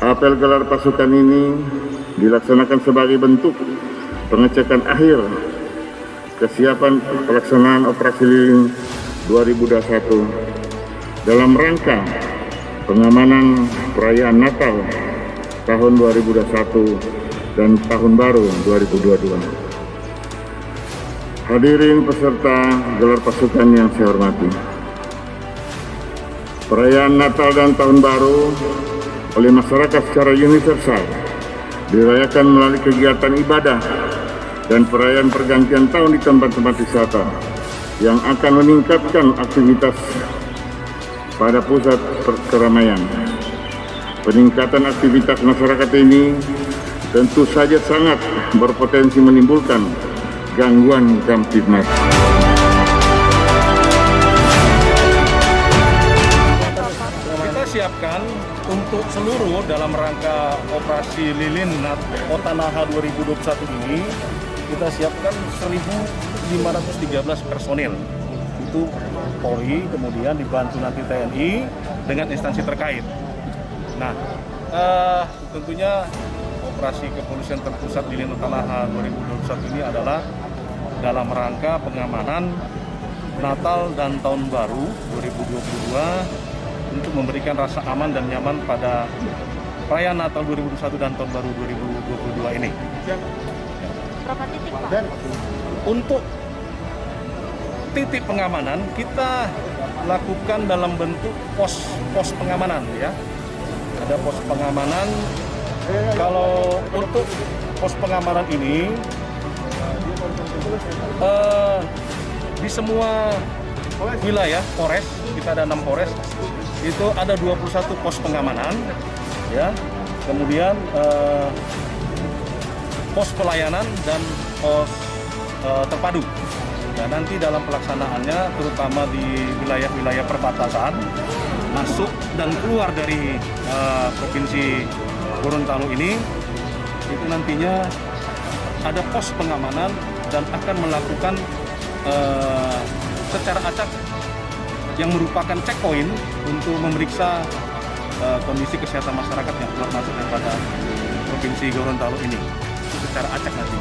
Apel gelar pasukan ini dilaksanakan sebagai bentuk pengecekan akhir kesiapan pelaksanaan operasi lilin 2021 dalam rangka pengamanan perayaan Natal tahun 2021 dan Tahun Baru 2022. Hadirin peserta gelar pasukan yang saya hormati. Perayaan Natal dan Tahun Baru oleh masyarakat secara universal dirayakan melalui kegiatan ibadah dan perayaan pergantian tahun di tempat-tempat wisata yang akan meningkatkan aktivitas pada pusat keramaian. Peningkatan aktivitas masyarakat ini tentu saja sangat berpotensi menimbulkan gangguan kamtibmas. Kita siapkan untuk seluruh dalam rangka operasi lilin Otanaha 2021 ini, kita siapkan 1.513 personil. Itu Polri, kemudian dibantu nanti TNI dengan instansi terkait. Nah, tentunya operasi kepolisian terpusat lilin Otanaha 2021 ini adalah dalam rangka pengamanan Natal dan Tahun Baru 2022 untuk memberikan rasa aman dan nyaman pada perayaan Natal 2021 dan Tahun Baru 2022 ini. Berapa titik, Pak? Untuk titik pengamanan kita lakukan dalam bentuk pos pengamanan ya. Ada pos pengamanan. Kalau untuk pos pengamanan ini di semua wilayah Polres, kita ada 6 Polres, itu ada 21 pos pengamanan ya. Kemudian pos pelayanan dan pos terpadu. Nah, nanti dalam pelaksanaannya terutama di wilayah-wilayah perbatasan masuk dan keluar dari provinsi Gorontalo ini, itu nantinya ada pos pengamanan dan akan melakukan secara acak yang merupakan checkpoint untuk memeriksa kondisi kesehatan masyarakat yang keluar masuk daripada provinsi Gorontalo ini. Itu secara acak nanti.